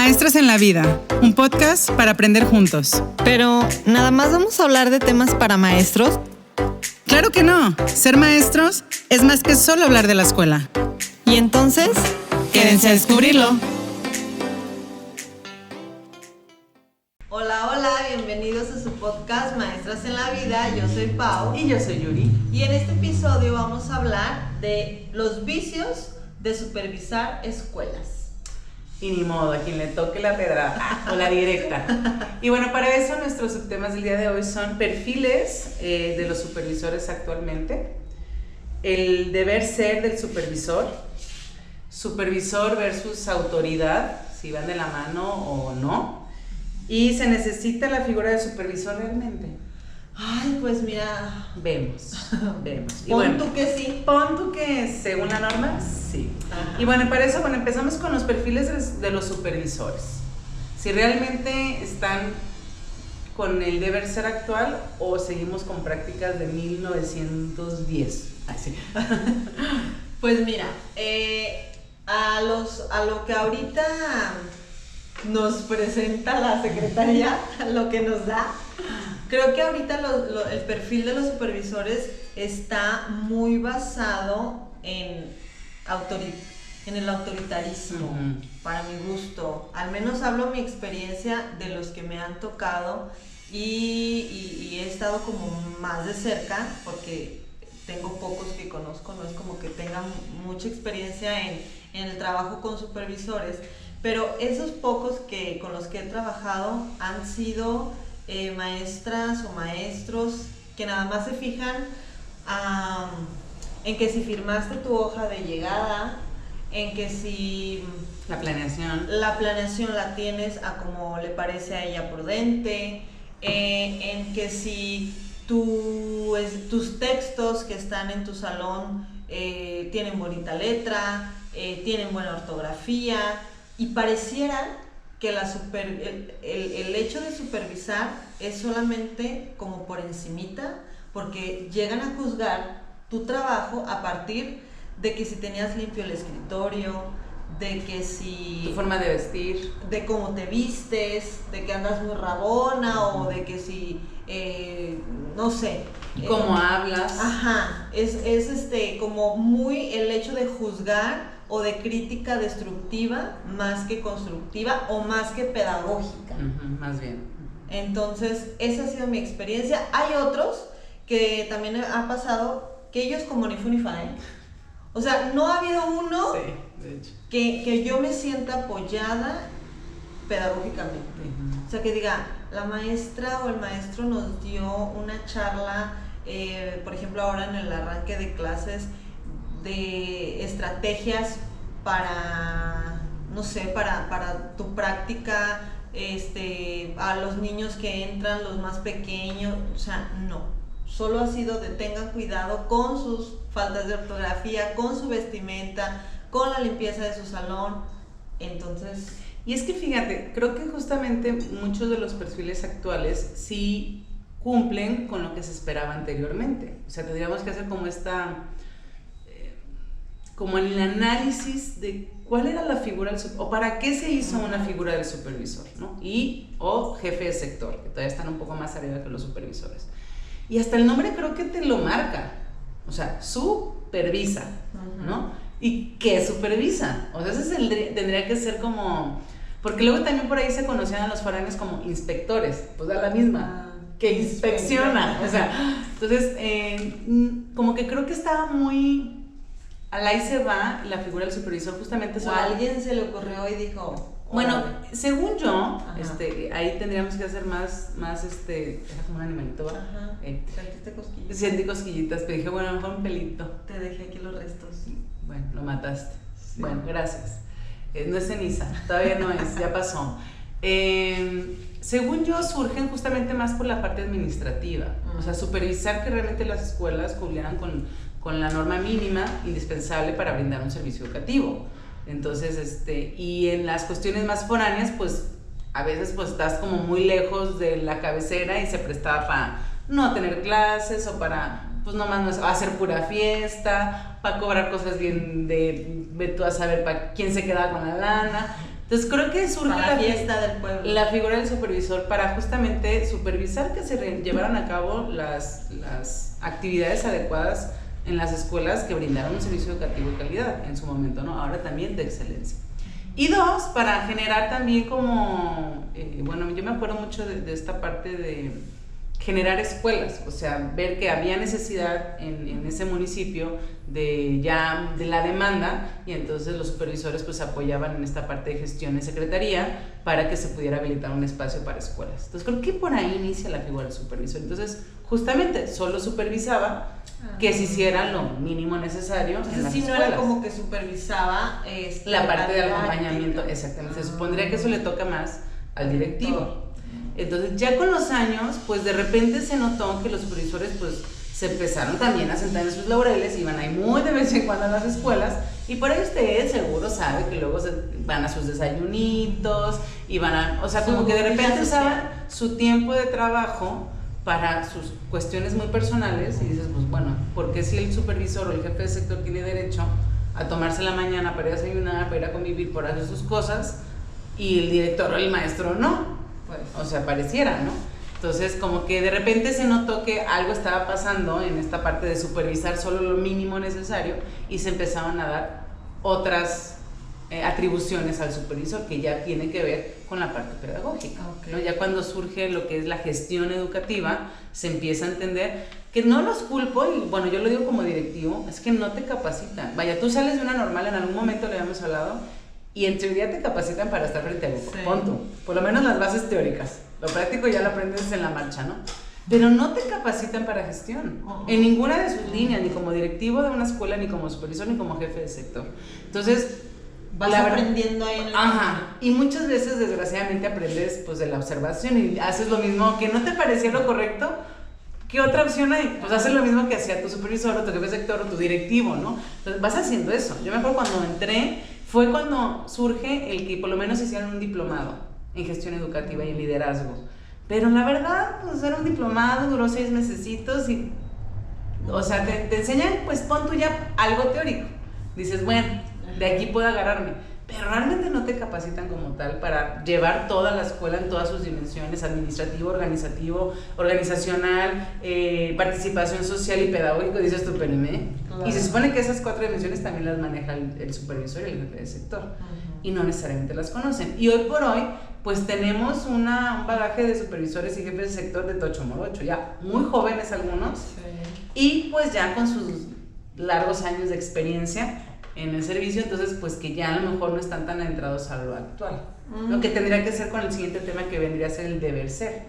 Maestras en la Vida, un podcast para aprender juntos. Pero, ¿nada más vamos a hablar de temas para maestros? ¡Claro que no! Ser maestros es más que solo hablar de la escuela. Y entonces, quédense a descubrirlo. Hola, hola, bienvenidos a su podcast Maestras en la Vida. Yo soy Pau. Y yo soy Yuri. Y en este episodio vamos a hablar de los vicios de supervisar escuelas. Y ni modo, a quien le toque la pedrada o la directa. Y bueno, para eso nuestros subtemas del día de hoy son perfiles de los supervisores actualmente, el deber ser del supervisor, supervisor versus autoridad, si van de la mano o no, y se necesita la figura de supervisor realmente. Ay, pues mira, Vemos. Y pon bueno, tú que sí. pon tú que según la norma, sí. Ajá. Y bueno, para eso, empezamos con los perfiles de los supervisores. Si realmente están con el deber ser actual o seguimos con prácticas de 1910. Así. Pues mira, a lo que ahorita nos presenta la secretaría, lo que nos da, creo que ahorita el perfil de los supervisores está muy basado en el autoritarismo, para mi gusto. Al menos hablo mi experiencia de los que me han tocado y he estado como más de cerca, porque tengo pocos que conozco, no es como que tengan mucha experiencia en el trabajo con supervisores, pero esos pocos con los que he trabajado han sido maestras o maestros que nada más se fijan en que si firmaste tu hoja de llegada, en que si La planeación la tienes a como le parece a ella prudente, en que si tus textos que están en tu salón tienen bonita letra, tienen buena ortografía, y pareciera que el hecho de supervisar es solamente como por encimita, porque llegan a juzgar tu trabajo a partir de que si tenías limpio el escritorio, de que si tu forma de vestir, de cómo te vistes, de que andas muy rabona, o de que si no sé, cómo hablas. Ajá, es como muy el hecho de juzgar o de crítica destructiva más que constructiva o más que pedagógica. Más bien. Entonces, esa ha sido mi experiencia. Hay otros que también ha pasado que ellos como ni fu ni fa, ¿eh? O sea, no ha habido uno Sí, de hecho. que yo me sienta apoyada pedagógicamente. O sea, que diga, la maestra o el maestro nos dio una charla, por ejemplo, ahora en el arranque de clases, de estrategias para, no sé, para tu práctica, a los niños que entran, los más pequeños. O sea, no, solo ha sido de tengan cuidado con sus faltas de ortografía, con su vestimenta, con la limpieza de su salón. Entonces, y es que fíjate, creo que justamente muchos de los perfiles actuales sí cumplen con lo que se esperaba anteriormente. O sea, tendríamos que hacer como el análisis de cuál era la figura o para qué se hizo una figura del supervisor, ¿no? O jefe de sector, que todavía están un poco más arriba que los supervisores. Y hasta el nombre creo que te lo marca. O sea, supervisa, ¿no? ¿Y qué supervisa? O sea, ese tendría que ser como... Porque luego también por ahí se conocían a los foráneos como inspectores, pues da la misma, que inspecciona. O sea, entonces, como que creo que estaba muy... Al ahí se va la figura del supervisor, justamente o a alguien se le ocurrió y dijo... Bueno, según yo, Ajá. ahí tendríamos que hacer más deja como un animalito, ¿va? Ajá, sentiste cosquillas. Sentí cosquillitas, pero dije, bueno, mejor un pelito. Te dejé aquí los restos. Bueno, lo mataste. Sí. Bueno, gracias. No es ceniza, todavía no es, ya pasó. Según yo, surgen justamente más por la parte administrativa. O sea, supervisar que realmente las escuelas cumplieran con la norma mínima indispensable para brindar un servicio educativo. Entonces, y en las cuestiones más foráneas, pues a veces pues estás como muy lejos de la cabecera y se prestaba para no tener clases o para, pues nomás no hacer pura fiesta, para cobrar cosas bien de tú a saber para quién se quedaba con la lana. Entonces creo que surge para la fiesta del pueblo, la figura del supervisor para justamente supervisar que se llevaran a cabo las actividades adecuadas en las escuelas que brindaron un servicio educativo de calidad en su momento, ¿no? Ahora también de excelencia. Y dos, para generar también como, bueno, yo me acuerdo mucho de esta parte de generar escuelas, o sea, ver que había necesidad en ese municipio de la demanda, y entonces los supervisores pues apoyaban en esta parte de gestión y secretaría para que se pudiera habilitar un espacio para escuelas. Entonces creo que por ahí inicia la figura del supervisor. Entonces justamente solo supervisaba que se hiciera lo mínimo necesario. Entonces, en las sí, no escuelas. era como que supervisaba La parte de didáctica. acompañamiento, exactamente. Se supondría que eso le toca más al directivo. Entonces ya con los años, pues de repente se notó que los supervisores pues se empezaron también a sentar en sus laureles, iban ahí muy de vez en cuando a las escuelas, y por ahí usted seguro sabe que luego van a sus desayunitos, y van a, o sea, como que de repente usaban su tiempo de trabajo para sus cuestiones muy personales, y dices, pues bueno, ¿por qué si el supervisor o el jefe de sector tiene derecho a tomarse la mañana para ir a desayunar, para ir a convivir, para hacer sus cosas, y el director o el maestro no? Pues, o sea, pareciera, ¿no? Entonces, como que de repente se notó que algo estaba pasando en esta parte de supervisar solo lo mínimo necesario, y se empezaron a dar otras atribuciones al supervisor que ya tiene que ver con la parte pedagógica, ¿no? Ya cuando surge lo que es la gestión educativa, se empieza a entender que no los culpo, y bueno, yo lo digo como directivo, es que no te capacitan. Vaya, tú sales de una normal, en algún momento le habíamos hablado, y en teoría te capacitan para estar frente a grupo, sí. Punto. Por lo menos las bases teóricas. Lo práctico ya lo aprendes en la marcha, ¿no? Pero no te capacitan para gestión, en ninguna de sus líneas, ni como directivo de una escuela, ni como supervisor, ni como jefe de sector. Entonces, vas aprendiendo ahí en el ajá, y muchas veces desgraciadamente aprendes pues de la observación y haces lo mismo que no te parecía lo correcto. ¿Qué otra opción hay? Pues hacer lo mismo que hacía tu supervisor o tu jefe de sector o tu directivo, ¿no? Entonces vas haciendo eso. Yo me acuerdo cuando entré, fue cuando surge el que por lo menos hicieran un diplomado en gestión educativa y en liderazgo. Pero la verdad, pues era un diplomado, duró 6 mesecitos y, o sea, te enseñan, pues pon tú ya algo teórico. Dices, bueno, de aquí puedo agarrarme. Pero realmente no te capacitan como tal para llevar toda la escuela en todas sus dimensiones, administrativo, organizativo, organizacional, participación social y pedagógico, dices tú, pero claro. Y se supone que esas 4 dimensiones también las maneja el supervisor y el jefe de sector, y no necesariamente las conocen. Y hoy por hoy, pues tenemos un bagaje de supervisores y jefes de sector de tocho morocho, ya muy jóvenes algunos, sí. Y pues ya con sus largos años de experiencia en el servicio, entonces pues que ya a lo mejor no están tan entrados a lo actual, lo que tendría que ser con el siguiente tema, que vendría a ser el deber ser.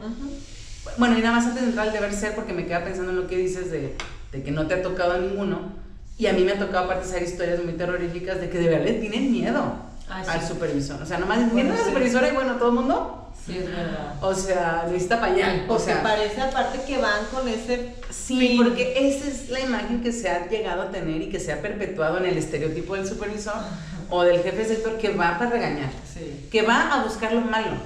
Bueno, y nada más antes de entrar al deber ser, porque me queda pensando en lo que dices de que no te ha tocado a ninguno, y a mí me ha tocado participar historias muy terroríficas de que de verdad le tienen miedo al supervisor, o sea, nomás viene la supervisora y bueno, todo el mundo. Sí, es verdad. O sea, necesita pañal. O sea, parece aparte que van con ese... Sí, porque esa es la imagen que se ha llegado a tener y que se ha perpetuado en el estereotipo del supervisor o del jefe de sector, que va para regañar, sí. Que va a buscar lo malo,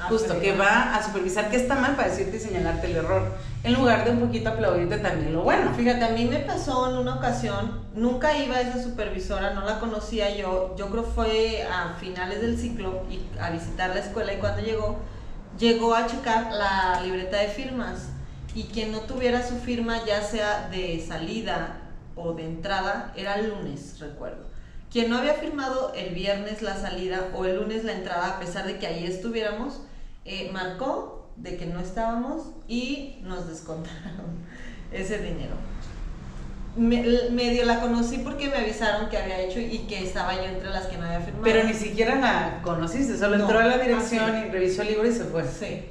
justo, que va a supervisar qué está mal para decirte y señalarte el error, en lugar de un poquito aplaudirte también lo bueno. Fíjate, a mí me pasó en una ocasión, nunca iba a esa supervisora, no la conocía yo creo fue a finales del ciclo y a visitar la escuela, y cuando llegó a checar la libreta de firmas, y quien no tuviera su firma, ya sea de salida o de entrada, era el lunes, recuerdo. Quien no había firmado el viernes la salida o el lunes la entrada, a pesar de que ahí estuviéramos, marcó de que no estábamos y nos descontaron ese dinero. Medio la conocí porque me avisaron que había hecho y que estaba yo entre las que no había firmado. Pero ni siquiera la conociste, solo entró a la dirección y revisó el libro y se fue. Sí.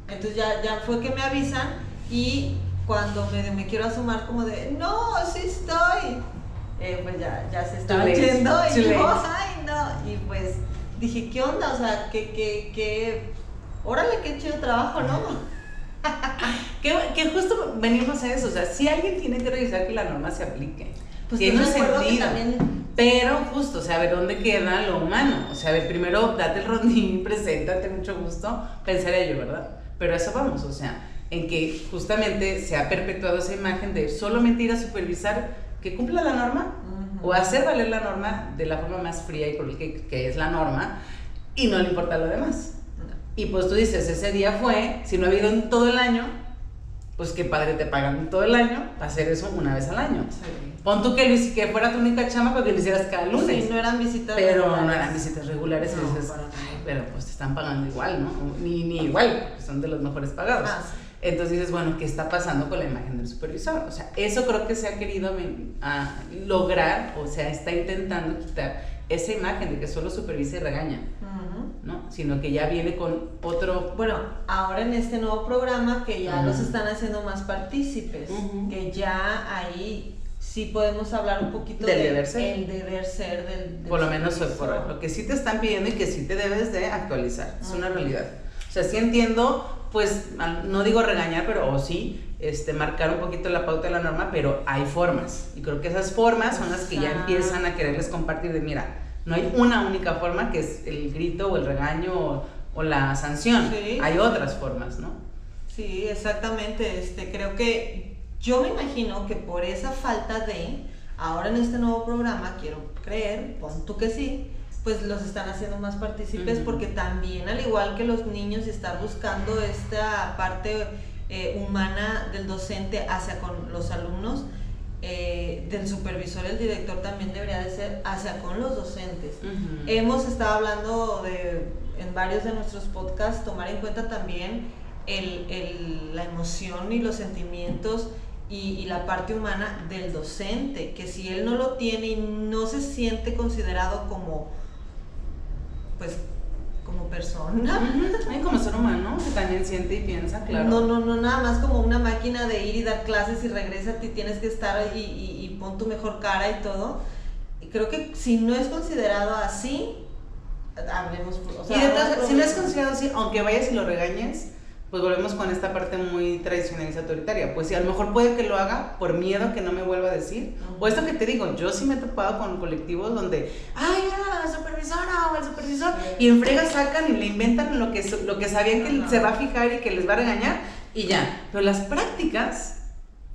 Entonces ya fue que me avisan, y cuando me quiero asomar como de, no, sí estoy, pues ya se estaba yendo, y yo, ay no, y pues dije, ¿qué onda? O sea, órale, qué chido trabajo, ¿no? que justo venimos a eso, o sea, si alguien tiene que revisar que la norma se aplique, pues tiene sentido, también... pero justo, o sea, a ver dónde queda lo humano, o sea, a ver, primero date el rondín, preséntate, mucho gusto, pensaría yo, ¿verdad? Pero a eso vamos, o sea, en que justamente se ha perpetuado esa imagen de solamente ir a supervisar que cumpla la norma, o hacer valer la norma de la forma más fría y cruel que es la norma, y no le importa lo demás. Y pues tú dices, ese día fue, si no ha habido en todo el año, pues qué padre, te pagan todo el año para hacer eso una vez al año. Sí. Pon tú que fuera tu única chamba porque lo hicieras cada lunes. Sí, no eran visitas pero regulares. no eran visitas regulares, No, y dices, para nada. ay, pero pues te están pagando igual, ¿no? Ni igual, porque son de los mejores pagados. Sí. Entonces dices, bueno, ¿qué está pasando con la imagen del supervisor? O sea, eso creo que se ha querido lograr, o sea, está intentando quitar esa imagen de que solo supervisa y regaña, ¿no? Sino que ya viene con otro... Bueno, ahora en este nuevo programa que ya los están haciendo más partícipes, que ya ahí sí podemos hablar un poquito del deber ser. El deber ser del por lo menos supervisor. por lo que sí te están pidiendo y que sí te debes de actualizar, es una realidad. O sea, sí entiendo, pues, no digo regañar, pero o sí, marcar un poquito la pauta de la norma, pero hay formas. Y creo que esas formas son las que ya empiezan a quererles compartir de, mira, no hay una única forma que es el grito o el regaño o la sanción. Sí. Hay otras formas, ¿no? Sí, exactamente. Creo que yo me imagino que por esa falta de, ahora en este nuevo programa, quiero creer, pon tú que sí, pues los están haciendo más partícipes, porque también, al igual que los niños, estar buscando esta parte humana del docente hacia con los alumnos, del supervisor, el director también debería de ser hacia con los docentes. Hemos estado hablando en varios de nuestros podcasts, tomar en cuenta también la emoción y los sentimientos y la parte humana del docente, que si él no lo tiene y no se siente considerado como persona, como ser humano, que también siente y piensa, claro. No, nada más como una máquina de ir y dar clases y regresa, tienes que estar y pon tu mejor cara y todo. Y creo que si no es considerado así, hablemos. O sea, y detrás, si no es considerado así, aunque vayas y lo regañes, pues volvemos con esta parte muy tradicionalista autoritaria. Pues si a lo mejor puede que lo haga por miedo que no me vuelva a decir. O esto que te digo, yo sí me he topado con colectivos donde, ay, era la supervisora o el supervisor, y en frega sacan y le inventan lo que sabían que se va a fijar y que les va a regañar, y ya. Pero las prácticas,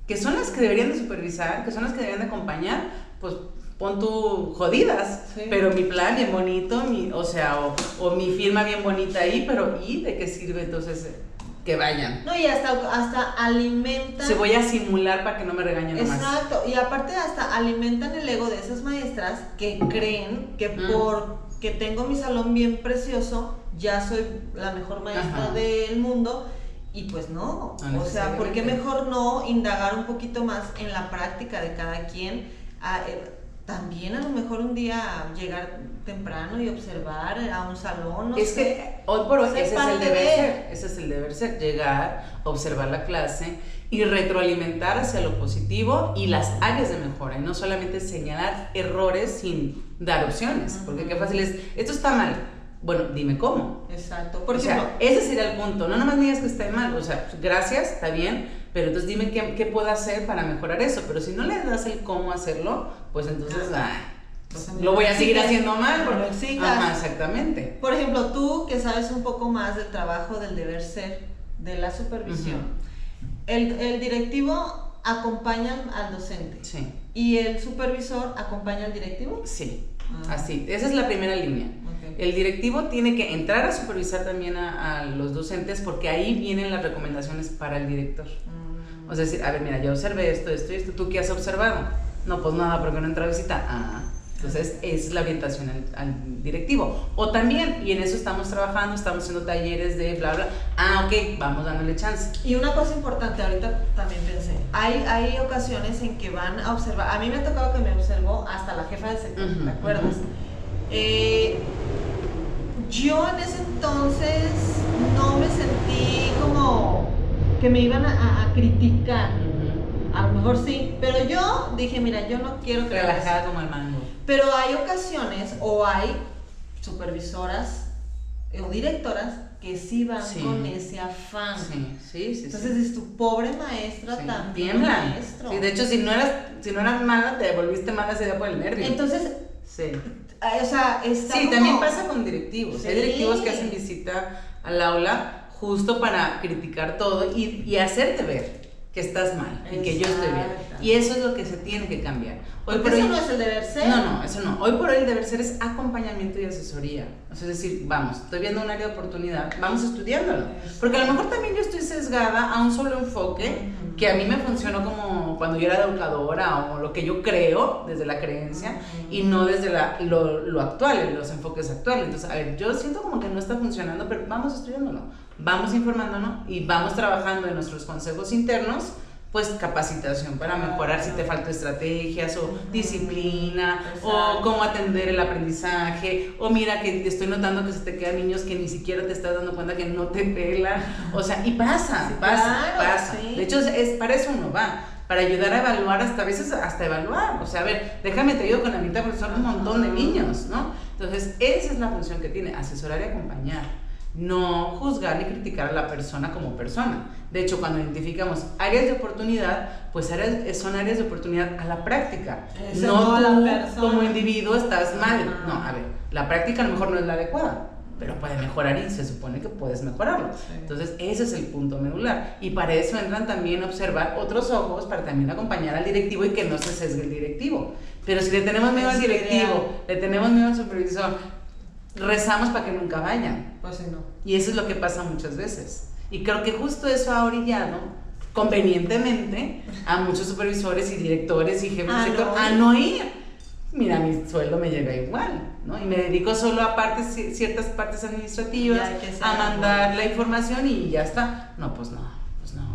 que son las que deberían de supervisar, que son las que deberían de acompañar, pues pon tú jodidas, pero mi plan bien bonito, o mi firma bien bonita ahí, pero ¿y de qué sirve entonces que vayan? No, y hasta alimentan. Si voy a simular para que no me regañen nomás. Exacto, y aparte hasta alimentan el ego de esas maestras que creen que porque tengo mi salón bien precioso, ya soy la mejor maestra del mundo. Y pues no, o sea, ¿por qué mejor no indagar un poquito más en la práctica de cada quien? También a lo mejor un día llegar temprano y observar a un salón, que hoy por hoy ese es el deber ser, llegar, observar la clase y retroalimentar hacia lo positivo y las áreas de mejora, y no solamente señalar errores sin dar opciones, porque qué fácil es, esto está mal. Bueno, dime cómo. Exacto. Por ejemplo, ese sería el punto. No nomás me digas que está mal. O sea, gracias, está bien, pero entonces dime qué puedo hacer para mejorar eso. Pero si no le das el cómo hacerlo, pues entonces lo voy a seguir haciendo mal. No lo exijas. Ajá, exactamente. Por ejemplo, tú que sabes un poco más del trabajo del deber ser, de la supervisión, el directivo acompaña al docente. Sí. ¿Y el supervisor acompaña al directivo? Sí. Así, esa es la primera línea. El directivo tiene que entrar a supervisar también a los docentes, porque ahí vienen las recomendaciones para el director. O sea, decir, a ver, mira, yo observé esto, ¿tú qué has observado? No, pues nada, porque no entró a visita. Entonces, es la orientación al directivo. O también, y en eso estamos trabajando, estamos haciendo talleres de bla, bla. Ok, vamos dándole chance. Y una cosa importante, ahorita también pensé, hay ocasiones en que van a observar, a mí me ha tocado que me observó hasta la jefa del sector, ¿te acuerdas? Yo en ese entonces no me sentí como que me iban a criticar. A lo mejor sí, pero yo dije, mira, yo no quiero que relajada como el mango. Pero hay ocasiones o hay supervisoras o directoras que sí van con ese afán. Sí. Entonces es tu pobre maestra también. Tiemblan. Maestro. Sí, de hecho, si no eras mala, te volviste mala ese día por el nervio. Entonces, o sea, está sí, como... también pasa con directivos. Sí. Hay directivos que hacen visita al aula justo para criticar todo y hacerte ver que estás mal y que yo estoy bien. Exacto. Y eso es lo que se tiene que cambiar. Porque eso no es el deber ser. No, eso no. Hoy por hoy el deber ser es acompañamiento y asesoría. O sea, es decir, vamos, estoy viendo un área de oportunidad, vamos estudiándolo. Porque a lo mejor también yo estoy sesgada a un solo enfoque que a mí me funcionó como cuando yo era educadora o lo que yo creo desde la creencia y no desde lo actual, los enfoques actuales. Entonces, a ver, yo siento como que no está funcionando, pero vamos estudiándolo, vamos informándonos y vamos trabajando en nuestros consejos internos, pues capacitación para mejorar si te falta estrategias o disciplina. Exacto. O cómo atender el aprendizaje, o mira que estoy notando que se te quedan niños que ni siquiera te estás dando cuenta que no te pelan, o sea, y pasa, sí, pasa. Sí. De hecho, para eso uno va, para ayudar a evaluar, hasta a veces hasta evaluar, o sea, a ver, déjame te ayudo con la mitad porque son un montón de niños, ¿no? Entonces, esa es la función que tiene, asesorar y acompañar. No juzgar ni criticar a la persona como persona. De hecho, cuando identificamos áreas de oportunidad, pues son áreas de oportunidad a la práctica. No tú como individuo estás mal. No, a ver, la práctica a lo mejor no es la adecuada, pero puede mejorar y se supone que puedes mejorarlo. Sí. Entonces, ese es el punto medular. Y para eso entran también a observar otros ojos, para también acompañar al directivo y que no se sesgue el directivo. Pero si le tenemos miedo al directivo, le tenemos miedo al supervisor, rezamos para que nunca vayan. Pues sí, no. Y eso es lo que pasa muchas veces. Y creo que justo eso ha orillado convenientemente a muchos supervisores y directores y jefes de sector a no ir. Mira, mi sueldo me llega igual, ¿no? Y me dedico solo a ciertas partes administrativas, a mandar la información y ya está. No,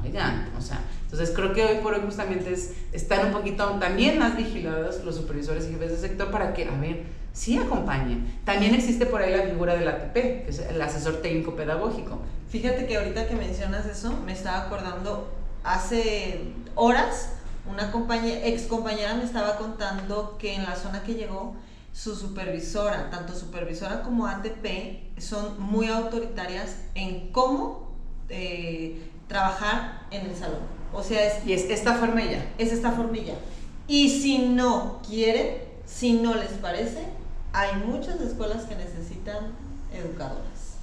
oigan, o sea, entonces creo que hoy por hoy justamente están un poquito también más vigilados los supervisores y jefes de sector para que, a ver, sí acompañen. También existe por ahí la figura del ATP, que es el asesor técnico pedagógico. Fíjate que ahorita que mencionas eso, me estaba acordando, hace horas, una ex compañera me estaba contando que en la zona que llegó, su supervisora, tanto supervisora como ATP, son muy autoritarias en cómo trabajar en el salón. O sea, y es esta formilla. Es esta formilla. Y si no quieren, si no les parece, hay muchas escuelas que necesitan educadoras,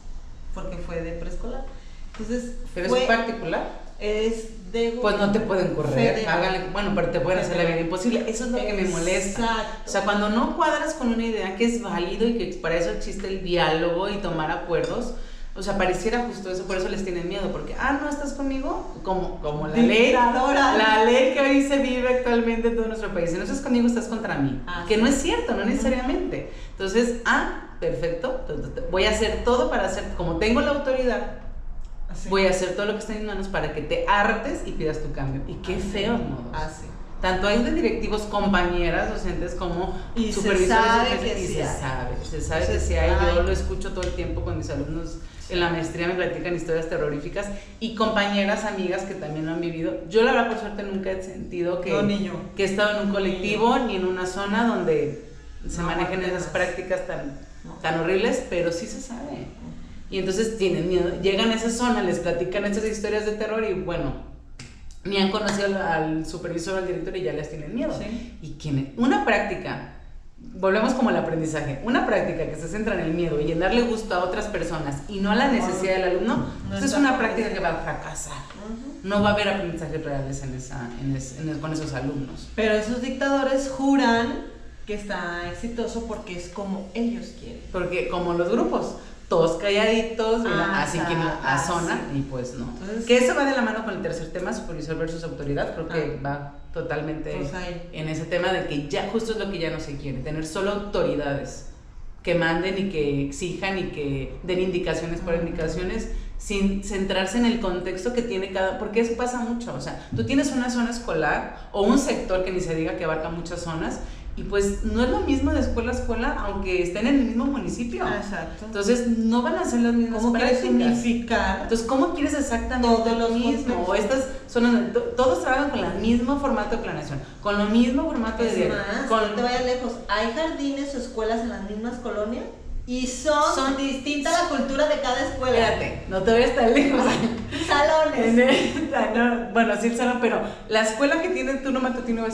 porque fue de preescolar. Entonces, ¿pero es particular? Es de... Pues no te pueden correr, háganle, bueno, pero te pueden hacer la vida imposible. Eso es lo que me molesta. Exacto. O sea, cuando no cuadras con una idea que es válido y que para eso existe el diálogo y tomar acuerdos, o sea, pareciera justo eso, por eso les tienen miedo, porque, no estás conmigo, como la ley que hoy se vive actualmente en todo nuestro país. Si no estás conmigo, estás contra mí. Que no es cierto, no necesariamente. Entonces, perfecto, voy a hacer todo para hacer, como tengo la autoridad, voy a hacer todo lo que está en mis manos para que te hartes y pidas tu cambio. Y qué feos modos. Tanto hay de directivos, compañeras, docentes, como y supervisores. Se sabe que sí hay. Yo lo escucho todo el tiempo con mis alumnos en la maestría, me platican historias terroríficas y compañeras, amigas que también lo han vivido. Yo la verdad, por suerte, nunca he sentido que he estado en un colectivo ni en una zona donde se manejen esas prácticas tan horribles, pero sí se sabe. Y entonces tienen miedo, llegan a esa zona, les platican esas historias de terror y bueno, ni han conocido al supervisor o al director y ya les tienen miedo. Sí. Y una práctica, volvemos como al aprendizaje, una práctica que se centra en el miedo y en darle gusto a otras personas y no a la necesidad del alumno, es una práctica que va a fracasar. No va a haber aprendizajes reales con esos alumnos. Pero esos dictadores juran que está exitoso porque es como ellos quieren. Porque como los grupos, todos calladitos, así que a zona, y pues no. Entonces, que eso va de la mano con el tercer tema, supervisor versus autoridad, creo que va totalmente en ese tema de que ya justo es lo que ya no se quiere, tener solo autoridades que manden y que exijan y que den indicaciones por indicaciones, sin centrarse en el contexto que tiene porque eso pasa mucho, o sea, tú tienes una zona escolar o un sector que ni se diga que abarca muchas zonas, y pues no es lo mismo de escuela a escuela, aunque estén en el mismo municipio. Exacto. Entonces no van a ser las mismas prácticas. ¿Cómo quieres unificar? Entonces, ¿cómo quieres exactamente todo lo mismo? O estas son todos trabajan con el mismo formato de planeación, con lo mismo formato de diario. No te vayas lejos. Hay jardines o escuelas en las mismas colonias y son distintas la cultura de cada escuela. Espérate, no te vayas tan lejos. Salones. Bueno, sí el salón, pero la escuela que tiene turno matutino es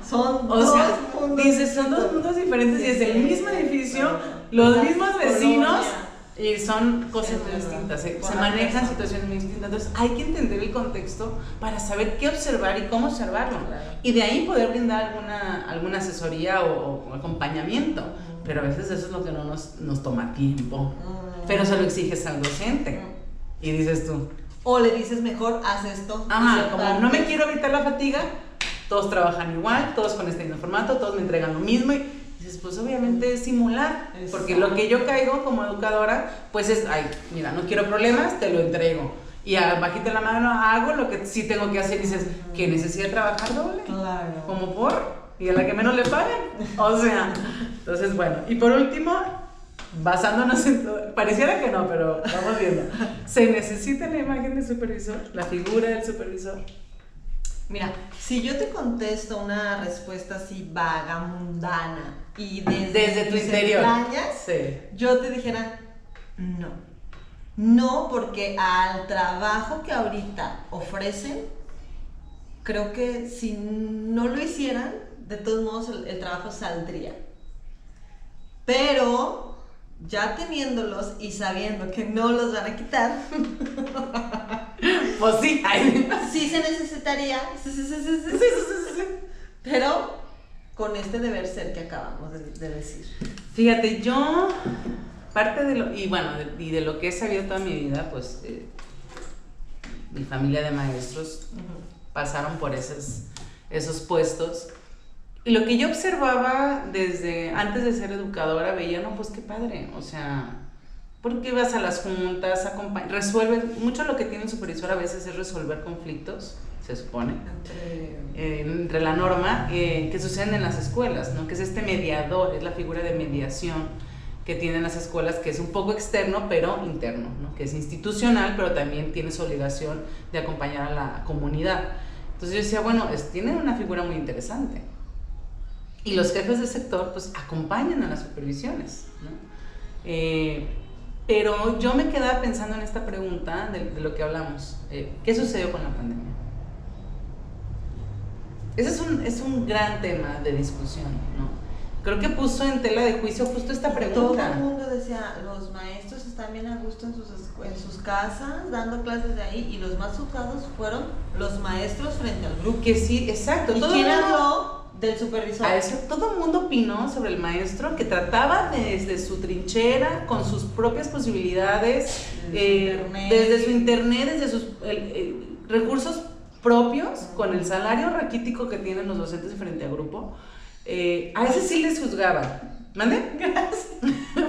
son dos mundos. Dices, son dos mundos diferentes y es el mismo edificio, los mismos vecinos, Y son cosas Sí, muy verdad. distintas, se Por la manejan persona. situaciones muy distintas. Entonces hay que entender el contexto para saber qué observar y cómo observarlo. Claro. Y de ahí poder brindar alguna asesoría o acompañamiento. Pero a veces eso es lo que no nos toma tiempo. Pero se lo exiges al docente. Y dices tú, O le dices mejor, haz esto. ajá, como no me quiero evitar la fatiga, todos trabajan igual, todos con este mismo formato, todos me entregan lo mismo. Y dices, pues obviamente es simular. Porque lo que yo caigo como educadora, pues es, ay, mira, no quiero problemas, te lo entrego. Y bajita la mano hago lo que sí tengo que hacer. Y dices, ¿qué necesidad de trabajar doble? Claro. Como por, y a la que menos le pagan. O sea, entonces bueno. Y por último, basándonos en todo, pareciera que no, pero vamos viendo. ¿Se necesita la imagen del supervisor? ¿La figura del supervisor? Mira, si yo te contesto una respuesta así vaga, mundana y Desde tu mis interior. entrañas, Sí. yo te dijera, no. No, porque al trabajo que ahorita ofrecen, creo que si no lo hicieran, de todos modos el trabajo saldría. Pero ya teniéndolos y sabiendo que no los van a quitar, Pues sí. Ay. sí se necesitaría, pero con este deber ser que acabamos de decir. Fíjate, yo, parte de lo, y bueno, de lo que he sabido toda mi vida, pues mi familia de maestros pasaron por esos puestos. Y lo que yo observaba desde antes de ser educadora, veía, no, pues qué padre, o sea, porque vas a las juntas, resuelves, mucho lo que tiene el supervisor a veces es resolver conflictos, se supone, entre la norma, que suceden en las escuelas, ¿no? Que es este mediador, es la figura de mediación que tienen las escuelas, que es un poco externo, pero interno, ¿no? Que es institucional, pero también tiene su obligación de acompañar a la comunidad. Entonces yo decía, bueno, tienen una figura muy interesante. Y los jefes de sector, pues, acompañan a las supervisiones, ¿no? Pero yo me quedaba pensando en esta pregunta de lo que hablamos. ¿Qué sucedió con la pandemia? Ese es un gran tema de discusión, ¿no? Creo que puso en tela de juicio justo esta pregunta. Todo el mundo decía, los maestros están bien a gusto en sus casas, dando clases de ahí, y los más juzgados fueron los maestros frente al grupo. Que sí, exacto. ¿Y quién habló del supervisor? A eso todo el mundo opinó sobre el maestro, que trataba desde su trinchera, con sus propias posibilidades, desde su internet, desde sus recursos propios, con el salario raquítico que tienen los docentes frente a grupo. A veces sí les juzgaban. ¿Mande? Gracias.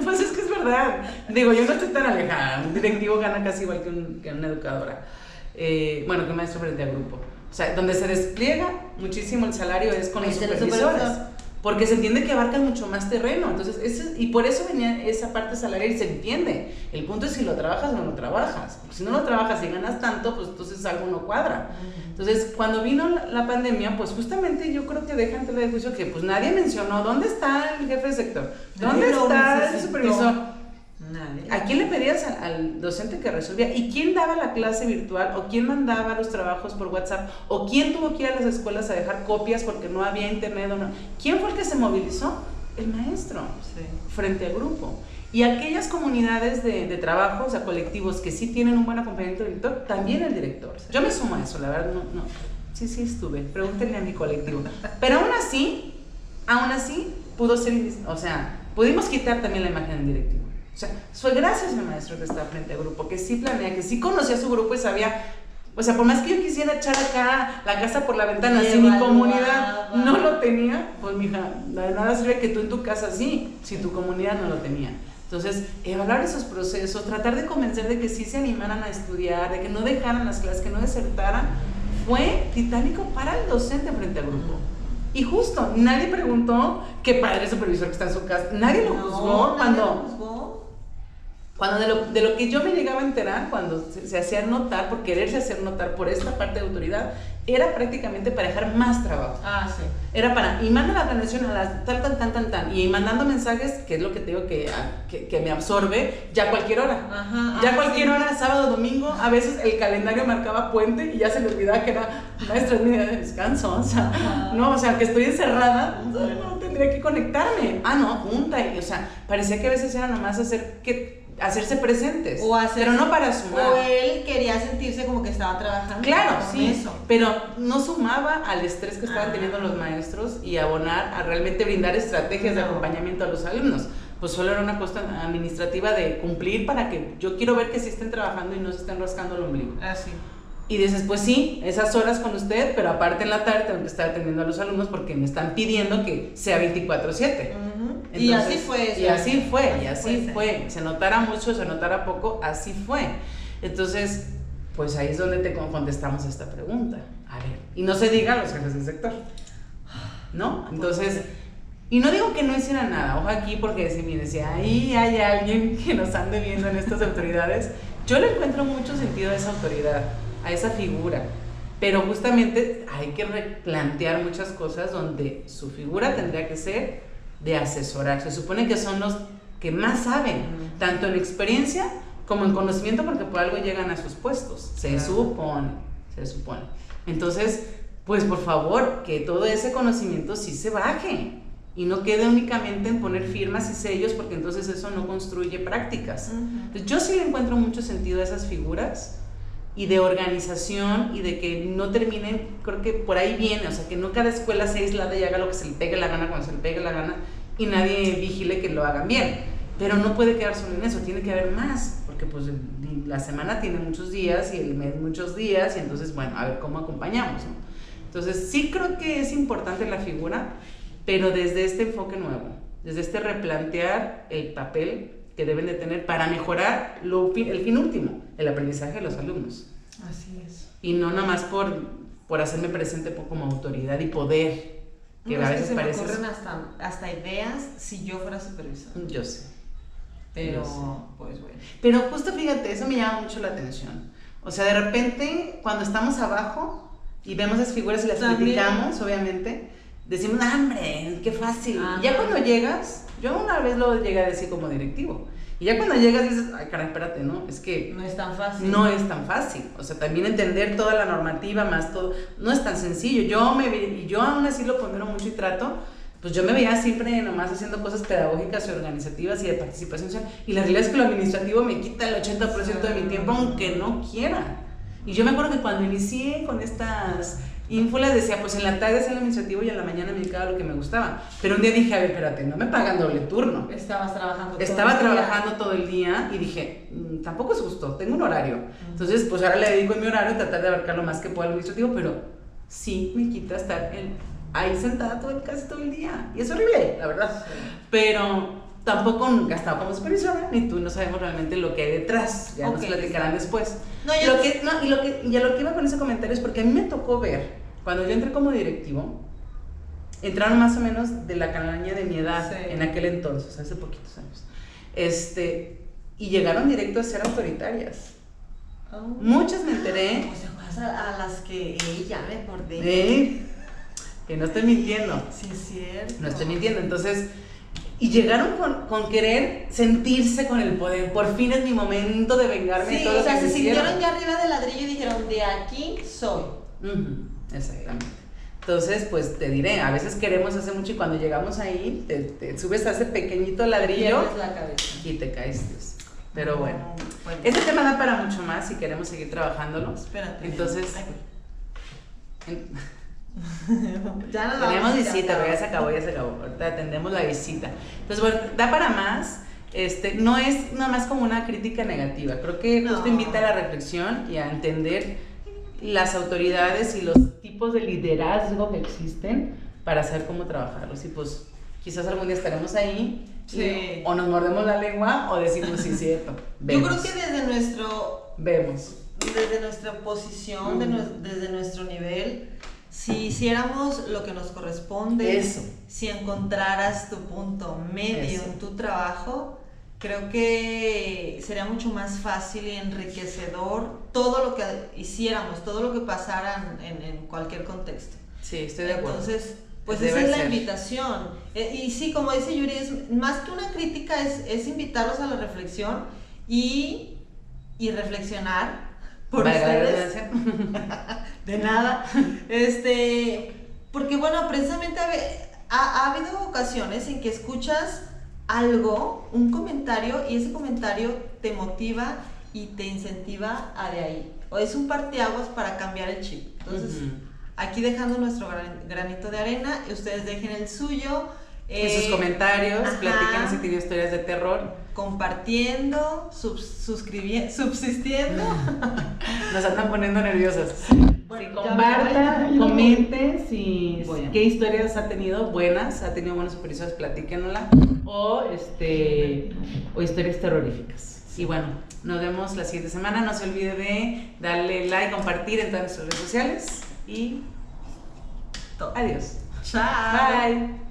Pues es que es verdad. Digo, yo no estoy tan alejada. Un directivo gana casi igual que una educadora. Bueno, que un maestro frente a grupo. O sea, donde se despliega muchísimo el salario es con los supervisores. Porque se entiende que abarcan mucho más terreno. Entonces, y por eso venía esa parte salarial y se entiende. El punto es si lo trabajas o no lo trabajas. Porque si no lo trabajas y ganas tanto, pues entonces algo no cuadra. Entonces, cuando vino la pandemia, pues justamente yo creo que deja en tela de juicio que pues nadie mencionó dónde está el jefe de sector, dónde está el supervisor. Nadie. ¿A quién le pedías al docente que resolvía? ¿Y quién daba la clase virtual? ¿O quién mandaba los trabajos por WhatsApp? ¿O quién tuvo que ir a las escuelas a dejar copias porque no había internet o no? ¿Quién fue el que se movilizó? El maestro, frente al grupo. Y aquellas comunidades de trabajo, o sea, colectivos que sí tienen un buen acompañamiento del director, también el director. Yo me sumo a eso, la verdad, no. Sí estuve, pregúntenle a mi colectivo. Pero aún así, pudo ser, o sea, pudimos quitar también la imagen del directivo. O sea, fue gracias al maestro que está frente al grupo, que sí planea, que sí conocía a su grupo y sabía, o sea, por más que yo quisiera echar acá la casa por la ventana, si mi comunidad no lo tenía, pues mija, de nada sirve que tú en tu casa sí, si tu comunidad no lo tenía. Entonces, evaluar esos procesos, tratar de convencer de que sí se animaran a estudiar, de que no dejaran las clases, que no desertaran, fue titánico para el docente frente al grupo. Y justo, nadie preguntó qué padre supervisor que está en su casa, nadie lo juzgó cuando de lo que yo me llegaba a enterar, cuando se hacía notar, por quererse hacer notar por esta parte de autoridad, era prácticamente para dejar más trabajo. Sí. Era y manda la planeación a las tan, y mandando mensajes, que es lo que te digo que me absorbe, ya cualquier hora. Cualquier hora, sábado, domingo, a veces el calendario marcaba puente y ya se le olvidaba que era maestra, es mi día de descanso, o sea, no, o sea, que estoy encerrada, no tengo tendría que conectarme. Ah, no, junta. Y, o sea, parecía que a veces era nomás hacerse presentes, pero no para sumar. O él quería sentirse como que estaba trabajando. Claro, con sí, eso. pero no sumaba al estrés que estaban teniendo los maestros y abonar a realmente brindar estrategias de acompañamiento a los alumnos. Pues solo era una cuestión administrativa de cumplir para que yo quiero ver que sí estén trabajando y no se estén rascando el ombligo. Así. Y dices, pues sí, esas horas con usted, pero aparte en la tarde tengo que estar atendiendo a los alumnos porque me están pidiendo que sea 24/7. Entonces, y así fue eso. Y así fue. Se notara mucho, se notara poco, así fue. Entonces, pues ahí es donde te contestamos esta pregunta. A ver, y no se diga a los jefes del sector, ¿no? Entonces, y no digo que no hicieran nada, ojo aquí, porque si ahí hay alguien que nos ande viendo en estas autoridades, yo le encuentro mucho sentido a esa autoridad, a esa figura, pero justamente hay que replantear muchas cosas donde su figura tendría que ser de asesorar. Se supone que son los que más saben, tanto en experiencia como en conocimiento, porque por algo llegan a sus puestos, se supone. Entonces, pues por favor, que todo ese conocimiento sí se baje y no quede únicamente en poner firmas y sellos, porque entonces eso no construye prácticas. Entonces, yo sí le encuentro mucho sentido a esas figuras y de organización y de que no terminen, creo que por ahí viene, o sea, que no cada escuela sea aislada y haga lo que se le pegue la gana cuando se le pegue la gana y nadie vigile que lo hagan bien, pero no puede quedar solo en eso, tiene que haber más, porque pues la semana tiene muchos días y el mes muchos días y entonces, bueno, a ver cómo acompañamos, ¿no? Entonces sí creo que es importante la figura, pero desde este enfoque nuevo, desde este replantear el papel que deben de tener para mejorar el fin último, el aprendizaje de los alumnos. Así es. Y no nada más por hacerme presente como autoridad y poder, que a veces se parece... me ocurren hasta ideas si yo fuera supervisor. Yo sé. Pero, pues bueno. Pero justo fíjate, eso me llama mucho la atención. O sea, de repente, cuando estamos abajo y vemos esas figuras y las criticamos, obviamente, decimos, hombre, qué fácil. Y ya cuando llegas, yo una vez lo llegué a decir como directivo, y ya cuando llegas dices, ay, caray, espérate, ¿no? Es que no es tan fácil. No es tan fácil. O sea, también entender toda la normativa, más todo, no es tan sencillo. Yo aún así lo pondero mucho y trato, pues yo me veía siempre nomás haciendo cosas pedagógicas y organizativas y de participación social, y la realidad es que lo administrativo me quita el 80% de mi tiempo, aunque no quiera. Y yo me acuerdo que cuando inicié con estas ínfulas decía, pues en la tarde hacía el administrativo y en la mañana me dedicaba a lo que me gustaba. Pero un día dije, a ver, espérate, no me pagan doble turno. Estabas trabajando todo el día y dije, tampoco es justo, tengo un horario. Entonces, pues ahora le dedico en mi horario a tratar de abarcar lo más que pueda al administrativo, pero sí me quita estar ahí sentada casi todo el día. Y es horrible, la verdad. Pero tampoco nunca he estado como supervisora, ni tú, no sabemos realmente lo que hay detrás. Ya nos platicarán después. Y a lo que iba con ese comentario es porque a mí me tocó ver, cuando yo entré como directivo, entraron más o menos de la calaña de mi edad, en aquel entonces, hace poquitos años, y llegaron directo a ser autoritarias. Muchas me enteré. O sea, a las que ella me acordé. Que no estoy mintiendo. Sí, es cierto. No estoy mintiendo, entonces... Y llegaron con querer sentirse con el poder. Por fin es mi momento de vengarme de todo lo que me hicieron. Se sintieron ya arriba del ladrillo y dijeron, de aquí soy. Exactamente. Entonces, pues te diré, a veces queremos hacer mucho y cuando llegamos ahí, te subes a ese pequeñito ladrillo la cabeza y te caes, Dios. Pero bueno, este tema da para mucho más si queremos seguir trabajándolo. Espérate. Entonces... ya no tenemos visita, pero ya se acabó. Ahorita atendemos la visita. Entonces, bueno, da para más. No es nada más como una crítica negativa. Creo que justo invita a la reflexión y a entender las autoridades y los tipos de liderazgo que existen para saber cómo trabajarlos. Y pues, quizás algún día estaremos ahí. Sí. O nos mordemos la lengua o decimos sí, cierto. Yo creo que desde nuestra posición, desde nuestro nivel, si hiciéramos lo que nos corresponde, si encontraras tu punto medio en tu trabajo, creo que sería mucho más fácil y enriquecedor todo lo que hiciéramos, todo lo que pasara en cualquier contexto. Sí, estoy de acuerdo. Entonces, pues esa es la invitación. Y sí, como dice Yuri, es más que una crítica, es invitarlos a la reflexión y reflexionar por ustedes. De nada. Porque bueno, precisamente ha habido ocasiones en que escuchas algo, un comentario, y ese comentario te motiva y te incentiva a de ahí. O es un parteaguas para cambiar el chip. Entonces, aquí dejando nuestro granito de arena, y ustedes dejen el suyo. En sus comentarios, platícanos si tienen historias de terror. Compartiendo, subsistiendo. Nos andan poniendo nerviosas. Bueno, Sí, compartan, comenten si qué historias ha tenido buenas, ha tenido buenos supervisores, platíquenosla. O historias terroríficas. Y bueno, nos vemos la siguiente semana. No se olvide de darle like, compartir en todas nuestras redes sociales. Y adiós. Chao. Bye.